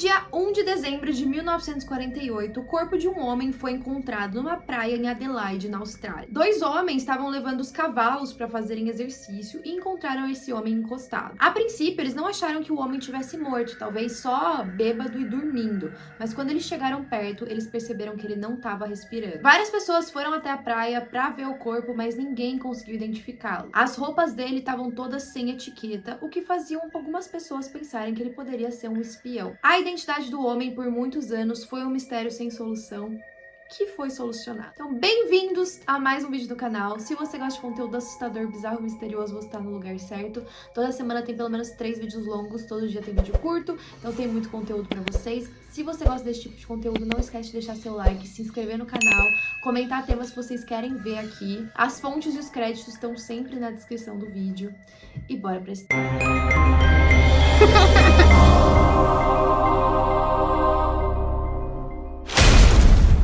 dia 1 de dezembro de 1948, o corpo de um homem foi encontrado numa praia em Adelaide, na Austrália. Dois homens estavam levando os cavalos para fazerem exercício e encontraram esse homem encostado. A princípio, eles não acharam que o homem tivesse morto, talvez só bêbado e dormindo, mas quando eles chegaram perto, eles perceberam que ele não estava respirando. Várias pessoas foram até a praia para ver o corpo, mas ninguém conseguiu identificá-lo. As roupas dele estavam todas sem etiqueta, o que fazia algumas pessoas pensarem que ele poderia ser um espião. A identidade do homem por muitos anos foi um mistério sem solução que foi solucionado. Então, bem-vindos a mais um vídeo do canal. Se você gosta de conteúdo assustador, bizarro, misterioso, você está no lugar certo. Toda semana tem pelo menos 3 vídeos longos, todo dia tem vídeo curto, então tem muito conteúdo pra vocês. Se você gosta desse tipo de conteúdo, não esquece de deixar seu like, se inscrever no canal, comentar temas que vocês querem ver aqui. As fontes e os créditos estão sempre na descrição do vídeo. E bora pra esse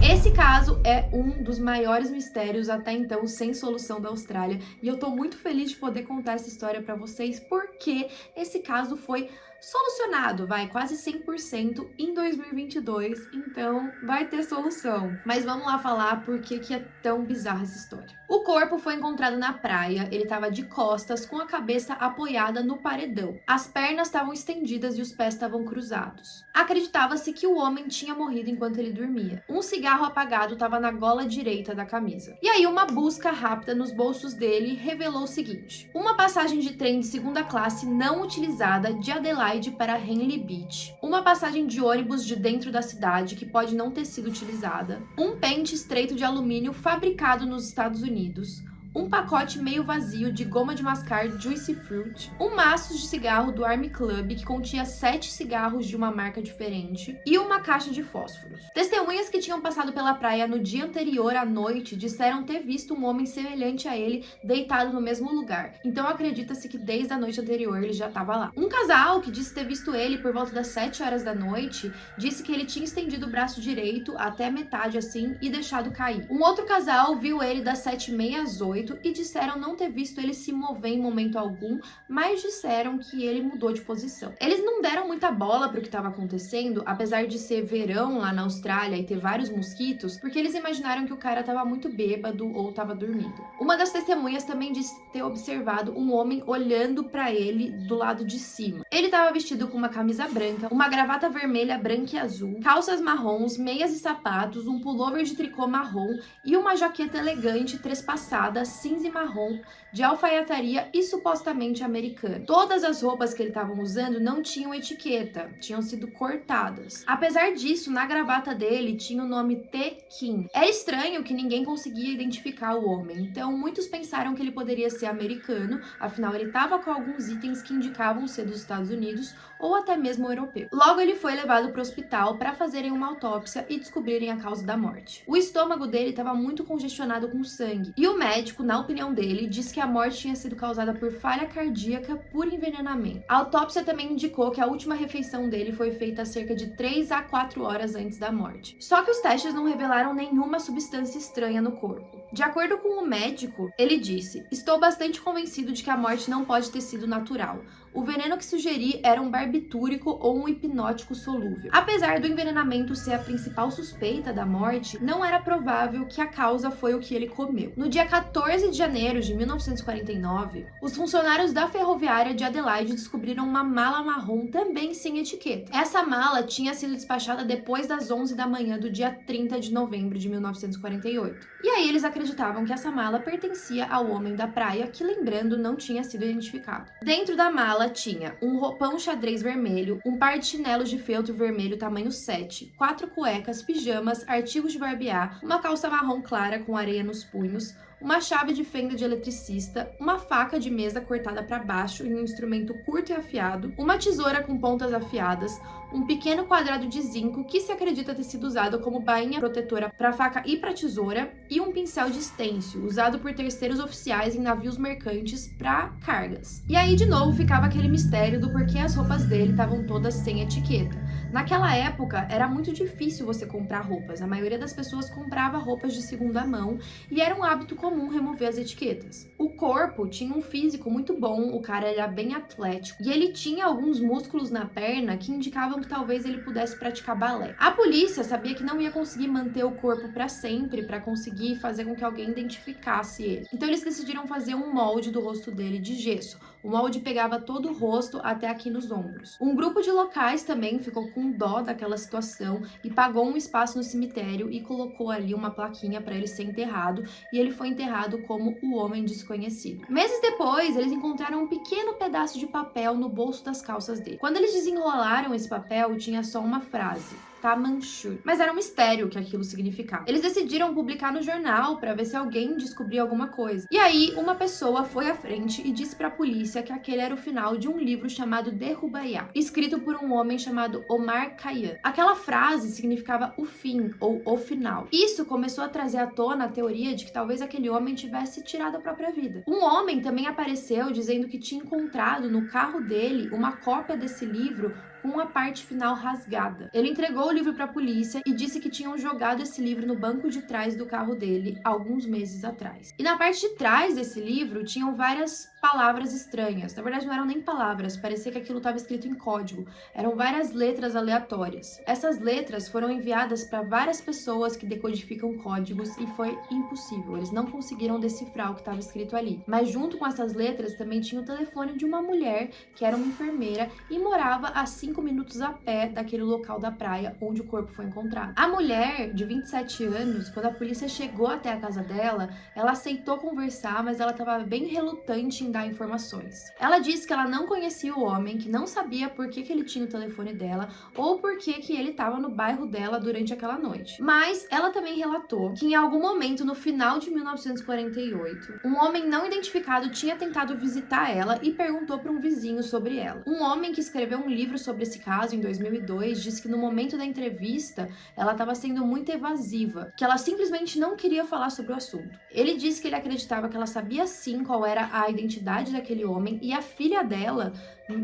Esse caso é um dos maiores mistérios até então sem solução da Austrália, e eu tô muito feliz de poder contar essa história pra vocês, porque esse caso foi solucionado, quase 100% em 2022, então vai ter solução. Mas vamos lá falar por que é tão bizarra essa história. O corpo foi encontrado na praia, ele estava de costas, com a cabeça apoiada no paredão. As pernas estavam estendidas e os pés estavam cruzados. Acreditava-se que o homem tinha morrido enquanto ele dormia. Um cigarro apagado estava na gola direita da camisa. E aí uma busca rápida nos bolsos dele revelou o seguinte: uma passagem de trem de segunda classe não utilizada de Adelaide para Henley Beach, uma passagem de ônibus de dentro da cidade que pode não ter sido utilizada, um pente estreito de alumínio fabricado nos Estados Unidos, um pacote meio vazio de goma de mascar Juicy Fruit, um maço de cigarro do Army Club que continha 7 cigarros de uma marca diferente e uma caixa de fósforos. Testemunhas que tinham passado pela praia no dia anterior à noite disseram ter visto um homem semelhante a ele deitado no mesmo lugar, então acredita-se que desde a noite anterior ele já estava lá. Um casal que disse ter visto ele por volta das 7 horas da noite disse que ele tinha estendido o braço direito até a metade assim e deixado cair. Um outro casal viu ele das 7h30 às 8 e disseram não ter visto ele se mover em momento algum, mas disseram que ele mudou de posição. Eles não deram muita bola para o que estava acontecendo, apesar de ser verão lá na Austrália e ter vários mosquitos, porque eles imaginaram que o cara estava muito bêbado ou estava dormindo. Uma das testemunhas também disse ter observado um homem olhando para ele do lado de cima. Ele estava vestido com uma camisa branca, uma gravata vermelha, branca e azul, calças marrons, meias e sapatos, um pullover de tricô marrom e uma jaqueta elegante trespassada cinza e marrom, de alfaiataria e supostamente americana. Todas as roupas que ele estava usando não tinham etiqueta, tinham sido cortadas. Apesar disso, na gravata dele tinha o nome T. Kim. É estranho que ninguém conseguia identificar o homem, então muitos pensaram que ele poderia ser americano, afinal ele estava com alguns itens que indicavam ser dos Estados Unidos ou até mesmo europeu. Logo ele foi levado para o hospital para fazerem uma autópsia e descobrirem a causa da morte. O estômago dele estava muito congestionado com sangue, e o médico, na opinião dele, disse que a morte tinha sido causada por falha cardíaca por envenenamento. A autópsia também indicou que a última refeição dele foi feita cerca de 3 a 4 horas antes da morte. Só que os testes não revelaram nenhuma substância estranha no corpo. De acordo com o médico, ele disse: "Estou bastante convencido de que a morte não pode ter sido natural. O veneno que sugeri era um barbitúrico ou um hipnótico solúvel." Apesar do envenenamento ser a principal suspeita da morte, não era provável que a causa foi o que ele comeu. No dia 14 de janeiro de 1949, os funcionários da ferroviária de Adelaide descobriram uma mala marrom também sem etiqueta. Essa mala tinha sido despachada depois das 11 da manhã do dia 30 de novembro de 1948. E aí eles acreditavam que essa mala pertencia ao homem da praia, que, lembrando, não tinha sido identificado. Dentro da mala tinha um roupão xadrez vermelho, um par de chinelos de feltro vermelho tamanho 7, 4 cuecas, pijamas, artigos de barbear, uma calça marrom clara com areia nos punhos, uma chave de fenda de eletricista, uma faca de mesa cortada para baixo em um instrumento curto e afiado, uma tesoura com pontas afiadas, um pequeno quadrado de zinco que se acredita ter sido usado como bainha protetora para faca e para tesoura, e um pincel de estêncil, usado por terceiros oficiais em navios mercantes para cargas. E aí de novo ficava aquele mistério do porquê as roupas dele estavam todas sem etiqueta. Naquela época era muito difícil você comprar roupas, a maioria das pessoas comprava roupas de segunda mão e era um hábito comum remover as etiquetas. O corpo tinha um físico muito bom, o cara era bem atlético e ele tinha alguns músculos na perna que indicavam que talvez ele pudesse praticar balé. A polícia sabia que não ia conseguir manter o corpo para sempre, para conseguir fazer com que alguém identificasse ele. Então eles decidiram fazer um molde do rosto dele de gesso. O molde pegava todo o rosto até aqui nos ombros. Um grupo de locais também ficou com dó daquela situação e pagou um espaço no cemitério e colocou ali uma plaquinha para ele ser enterrado, e ele foi enterrado como o Homem Desconhecido. Meses depois, eles encontraram um pequeno pedaço de papel no bolso das calças dele. Quando eles desenrolaram esse papel, tinha só uma frase: Tamanchur. Mas era um mistério o que aquilo significava. Eles decidiram publicar no jornal para ver se alguém descobria alguma coisa. E aí, uma pessoa foi à frente e disse para a polícia que aquele era o final de um livro chamado Derrubayá, escrito por um homem chamado Omar Khayyam. Aquela frase significava o fim ou o final. Isso começou a trazer à tona a teoria de que talvez aquele homem tivesse tirado a própria vida. Um homem também apareceu dizendo que tinha encontrado no carro dele uma cópia desse livro com a parte final rasgada. Ele entregou o livro para a polícia e disse que tinham jogado esse livro no banco de trás do carro dele alguns meses atrás. E na parte de trás desse livro tinham várias palavras estranhas. Na verdade, não eram nem palavras, parecia que aquilo estava escrito em código. Eram várias letras aleatórias. Essas letras foram enviadas para várias pessoas que decodificam códigos e foi impossível. Eles não conseguiram decifrar o que estava escrito ali. Mas junto com essas letras também tinha o telefone de uma mulher que era uma enfermeira e morava a 5 minutos a pé daquele local da praia onde o corpo foi encontrado. A mulher, de 27 anos, quando a polícia chegou até a casa dela, ela aceitou conversar, mas ela estava bem relutante em dar informações. Ela disse que ela não conhecia o homem, que não sabia por que ele tinha o telefone dela ou por que ele estava no bairro dela durante aquela noite. Mas ela também relatou que em algum momento no final de 1948, um homem não identificado tinha tentado visitar ela e perguntou para um vizinho sobre ela. Um homem que escreveu um livro sobre esse caso em 2002 disse que no momento da entrevista ela estava sendo muito evasiva, que ela simplesmente não queria falar sobre o assunto. Ele disse que ele acreditava que ela sabia sim qual era a identidade daquele homem, e a filha dela,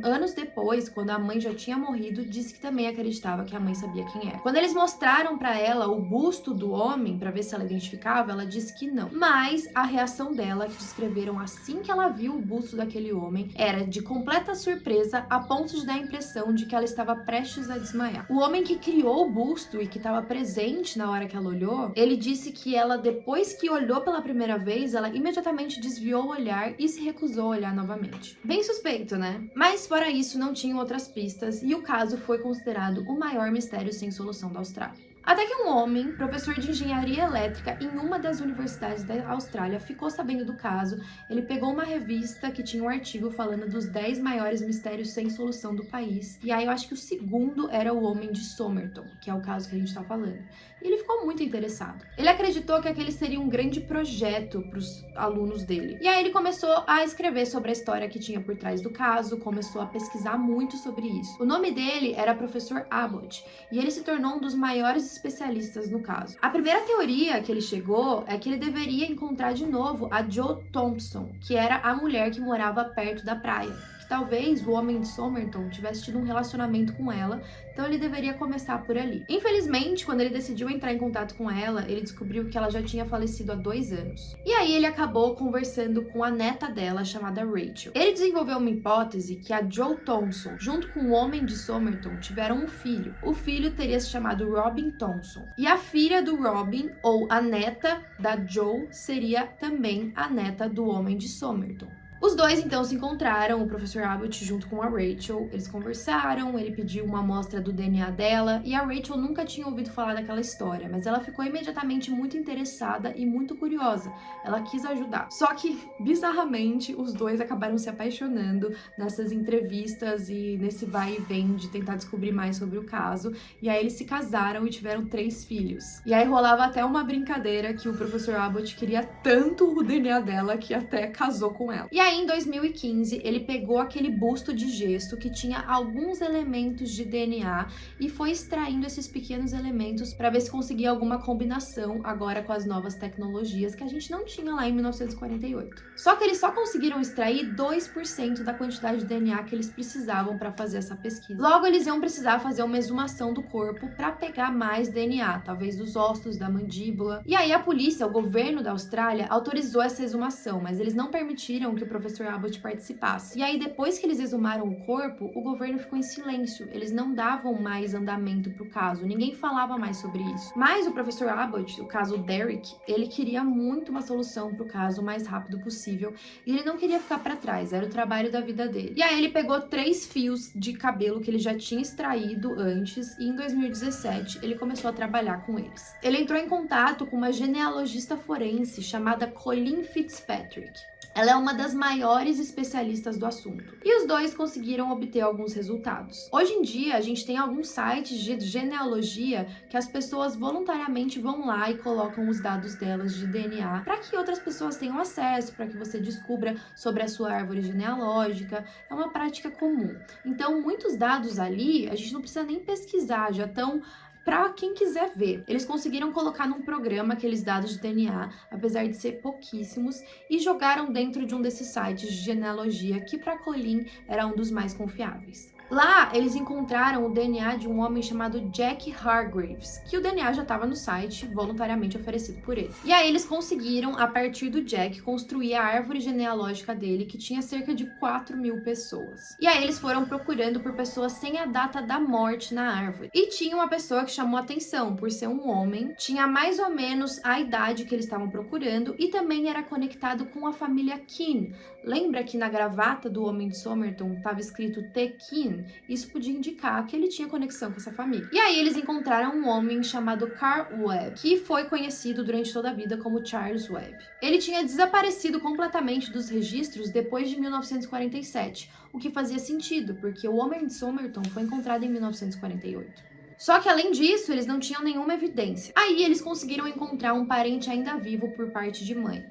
anos depois, quando a mãe já tinha morrido, disse que também acreditava que a mãe sabia quem era. Quando eles mostraram para ela o busto do homem para ver se ela identificava, ela disse que não. Mas a reação dela, que descreveram assim que ela viu o busto daquele homem, era de completa surpresa, a ponto de dar a impressão de que ela estava prestes a desmaiar. O homem que criou o busto e que estava presente na hora que ela olhou, ele disse que ela, depois que olhou pela primeira vez, ela imediatamente desviou o olhar e se recusou a olhar novamente. Bem suspeito, né? Mas fora isso, não tinham outras pistas e o caso foi considerado o maior mistério sem solução da Austrália. Até que um homem, professor de engenharia elétrica em uma das universidades da Austrália, ficou sabendo do caso. Ele pegou uma revista que tinha um artigo falando dos 10 maiores mistérios sem solução do país. E aí eu acho que o segundo era o Homem de Somerton, que é o caso que a gente tá falando. E ele ficou muito interessado. Ele acreditou que aquele seria um grande projeto para os alunos dele. E aí ele começou a escrever sobre a história que tinha por trás do caso, começou a pesquisar muito sobre isso. O nome dele era Professor Abbott, e ele se tornou um dos maiores especialistas no caso. A primeira teoria que ele chegou é que ele deveria encontrar de novo a Jo Thompson, que era a mulher que morava perto da praia. Que talvez o Homem de Somerton tivesse tido um relacionamento com ela, então ele deveria começar por ali. Infelizmente, quando ele decidiu entrar em contato com ela, ele descobriu que ela já tinha falecido há 2 anos. E aí ele acabou conversando com a neta dela, chamada Rachel. Ele desenvolveu uma hipótese que a Jo Thompson, junto com o Homem de Somerton, tiveram um filho. O filho teria se chamado Robin Thompson. E a filha do Robin, ou a neta da Jo, seria também a neta do Homem de Somerton. Os dois então se encontraram, o professor Abbott junto com a Rachel, eles conversaram, ele pediu uma amostra do DNA dela e a Rachel nunca tinha ouvido falar daquela história, mas ela ficou imediatamente muito interessada e muito curiosa, ela quis ajudar. Só que, bizarramente, os dois acabaram se apaixonando nessas entrevistas e nesse vai e vem de tentar descobrir mais sobre o caso, e aí eles se casaram e tiveram 3 filhos. E aí rolava até uma brincadeira que o professor Abbott queria tanto o DNA dela que até casou com ela. E aí, em 2015, ele pegou aquele busto de gesso que tinha alguns elementos de DNA e foi extraindo esses pequenos elementos para ver se conseguia alguma combinação agora com as novas tecnologias que a gente não tinha lá em 1948. Só que eles só conseguiram extrair 2% da quantidade de DNA que eles precisavam para fazer essa pesquisa. Logo, eles iam precisar fazer uma exumação do corpo para pegar mais DNA, talvez dos ossos, da mandíbula. E aí a polícia, o governo da Austrália, autorizou essa exumação, mas eles não permitiram que o professor professor Abbott participasse. E aí, depois que eles exumaram o corpo, o governo ficou em silêncio. Eles não davam mais andamento pro caso, ninguém falava mais sobre isso. Mas o professor Abbott, o caso Derek, ele queria muito uma solução pro caso o mais rápido possível e ele não queria ficar para trás, era o trabalho da vida dele. E aí ele pegou 3 fios de cabelo que ele já tinha extraído antes e em 2017 ele começou a trabalhar com eles. Ele entrou em contato com uma genealogista forense chamada Colleen Fitzpatrick. Ela é uma das maiores especialistas do assunto. E os dois conseguiram obter alguns resultados. Hoje em dia, a gente tem alguns sites de genealogia que as pessoas voluntariamente vão lá e colocam os dados delas de DNA para que outras pessoas tenham acesso, para que você descubra sobre a sua árvore genealógica. É uma prática comum. Então, muitos dados ali, a gente não precisa nem pesquisar, já estão para quem quiser ver. Eles conseguiram colocar num programa aqueles dados de DNA, apesar de ser pouquíssimos, e jogaram dentro de um desses sites de genealogia que para Colleen era um dos mais confiáveis. Lá, eles encontraram o DNA de um homem chamado Jack Hargreaves, que o DNA já estava no site, voluntariamente oferecido por ele. E aí eles conseguiram, a partir do Jack, construir a árvore genealógica dele, que tinha cerca de 4.000 pessoas. E aí eles foram procurando por pessoas sem a data da morte na árvore. E tinha uma pessoa que chamou atenção, por ser um homem, tinha mais ou menos a idade que eles estavam procurando e também era conectado com a família Keane. Lembra que na gravata do homem de Somerton estava escrito T. Keane? Isso podia indicar que ele tinha conexão com essa família. E aí eles encontraram um homem chamado Carl Webb, que foi conhecido durante toda a vida como Charles Webb. Ele tinha desaparecido completamente dos registros depois de 1947, o que fazia sentido, porque o homem de Somerton foi encontrado em 1948. Só que além disso, eles não tinham nenhuma evidência. Aí eles conseguiram encontrar um parente ainda vivo por parte de mãe.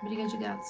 Briga de gatos.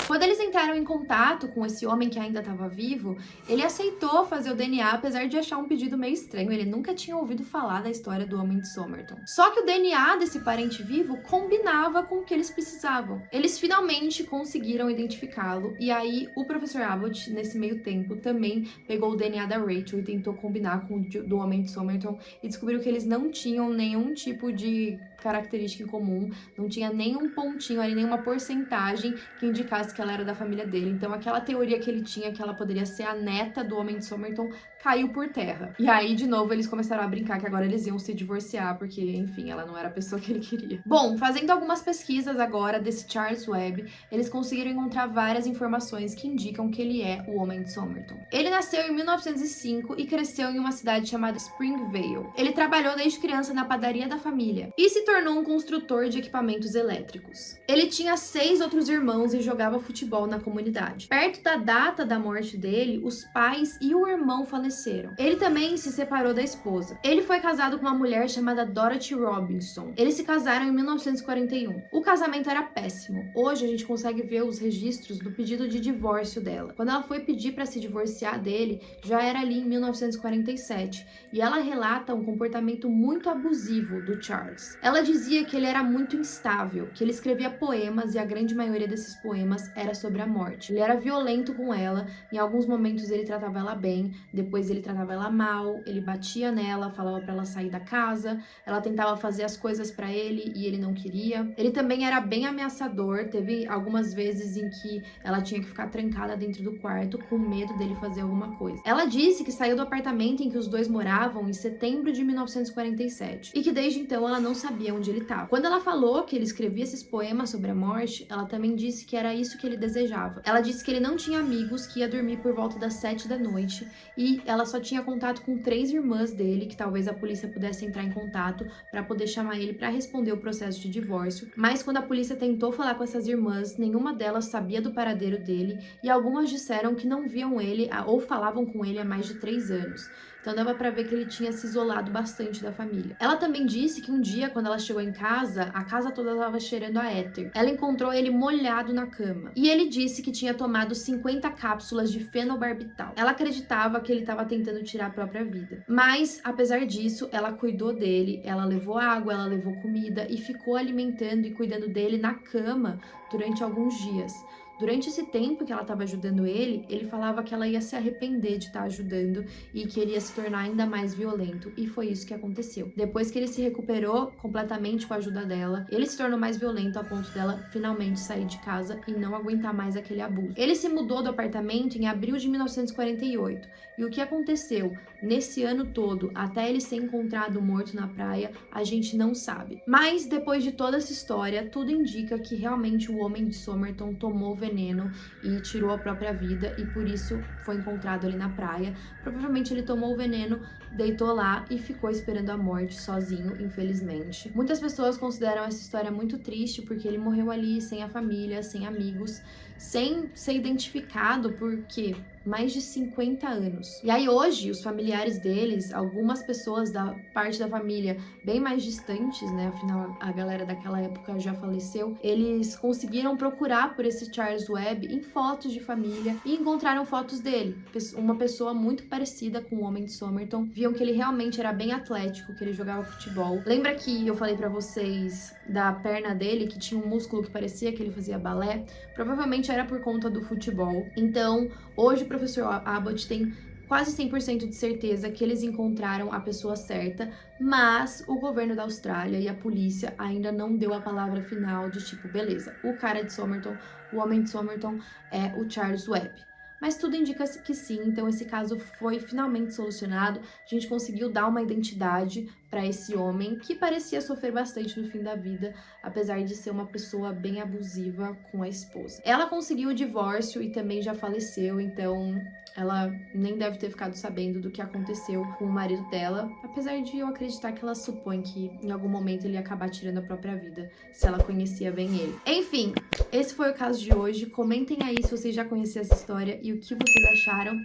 Quando eles entraram em contato com esse homem que ainda estava vivo, ele aceitou fazer o DNA, apesar de achar um pedido meio estranho. Ele nunca tinha ouvido falar da história do homem de Somerton. Só que o DNA desse parente vivo combinava com o que eles precisavam. Eles finalmente conseguiram identificá-lo, e aí o professor Abbott, nesse meio tempo, também pegou o DNA da Rachel e tentou combinar com o do homem de Somerton e descobriu que eles não tinham nenhum tipo de característica em comum, não tinha nenhum pontinho ali, nenhuma porcentagem que indicasse que ela era da família dele. Então aquela teoria que ele tinha que ela poderia ser a neta do homem de Somerton caiu por terra. E aí, de novo, eles começaram a brincar que agora eles iam se divorciar, porque, enfim, ela não era a pessoa que ele queria. Bom, fazendo algumas pesquisas agora desse Charles Webb, eles conseguiram encontrar várias informações que indicam que ele é o homem de Somerton. Ele nasceu em 1905 e cresceu em uma cidade chamada Springvale. Ele trabalhou desde criança na padaria da família e se tornou um construtor de equipamentos elétricos. Ele tinha 6 outros irmãos e jogava futebol na comunidade. Perto da data da morte dele, os pais e o irmão faleceram. Ele também se separou da esposa. Ele foi casado com uma mulher chamada Dorothy Robinson. Eles se casaram em 1941. O casamento era péssimo. Hoje a gente consegue ver os registros do pedido de divórcio dela. Quando ela foi pedir para se divorciar dele, já era ali em 1947. E ela relata um comportamento muito abusivo do Charles. Ela dizia que ele era muito instável, que ele escrevia poemas e a grande maioria desses poemas era sobre a morte. Ele era violento com ela, em alguns momentos ele tratava ela bem, depois ele tratava ela mal, ele batia nela, falava para ela sair da casa, ela tentava fazer as coisas para ele e ele não queria. Ele também era bem ameaçador, teve algumas vezes em que ela tinha que ficar trancada dentro do quarto com medo dele fazer alguma coisa. Ela disse que saiu do apartamento em que os dois moravam em setembro de 1947 e que desde então ela não sabia onde ele estava. Quando ela falou que ele escrevia esses poemas sobre a morte, ela também disse que era isso que ele desejava. Ela disse que ele não tinha amigos, que ia dormir por volta das 7 da noite e ela só tinha contato com 3 irmãs dele, que talvez a polícia pudesse entrar em contato para poder chamar ele para responder o processo de divórcio. Mas quando a polícia tentou falar com essas irmãs, nenhuma delas sabia do paradeiro dele e algumas disseram que não viam ele ou falavam com ele há mais de 3 anos. Então dava pra ver que ele tinha se isolado bastante da família. Ela também disse que um dia, quando ela chegou em casa, a casa toda estava cheirando a éter. Ela encontrou ele molhado na cama. E ele disse que tinha tomado 50 cápsulas de fenobarbital. Ela acreditava que ele estava tentando tirar a própria vida. Mas, apesar disso, ela cuidou dele, ela levou água, ela levou comida e ficou alimentando e cuidando dele na cama durante alguns dias. Durante esse tempo que ela estava ajudando ele falava que ela ia se arrepender de estar ajudando e que ele ia se tornar ainda mais violento. E foi isso que aconteceu. Depois que ele se recuperou completamente com a ajuda dela, ele se tornou mais violento a ponto dela finalmente sair de casa e não aguentar mais aquele abuso. Ele se mudou do apartamento em abril de 1948. E o que aconteceu nesse ano todo, até ele ser encontrado morto na praia, a gente não sabe. Mas depois de toda essa história, tudo indica que realmente o homem de Somerton tomou veneno e tirou a própria vida e por isso foi encontrado ali na praia. Provavelmente ele tomou o veneno, deitou lá e ficou esperando a morte sozinho, infelizmente. Muitas pessoas consideram essa história muito triste porque ele morreu ali sem a família, sem amigos, sem ser identificado porque mais de 50 anos. E aí hoje, os familiares deles, algumas pessoas da parte da família bem mais distantes, né, afinal a galera daquela época já faleceu, eles conseguiram procurar por esse Charles Webb em fotos de família e encontraram fotos dele. Uma pessoa muito parecida com o homem de Somerton. Viam que ele realmente era bem atlético, que ele jogava futebol. Lembra que eu falei pra vocês da perna dele, que tinha um músculo que parecia que ele fazia balé? Provavelmente era por conta do futebol. Então, hoje o professor Abbott tem quase 100% de certeza que eles encontraram a pessoa certa, mas o governo da Austrália e a polícia ainda não deu a palavra final de tipo, beleza, o cara de Somerton, o homem de Somerton é o Charles Webb. Mas tudo indica que sim, então esse caso foi finalmente solucionado, a gente conseguiu dar uma identidade para esse homem que parecia sofrer bastante no fim da vida, apesar de ser uma pessoa bem abusiva com a esposa. Ela conseguiu o divórcio e também já faleceu, então ela nem deve ter ficado sabendo do que aconteceu com o marido dela, apesar de eu acreditar que ela supõe que em algum momento ele ia acabar tirando a própria vida, se ela conhecia bem ele. Enfim, esse foi o caso de hoje. Comentem aí se vocês já conheciam essa história e o que vocês acharam.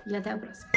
E até a próxima.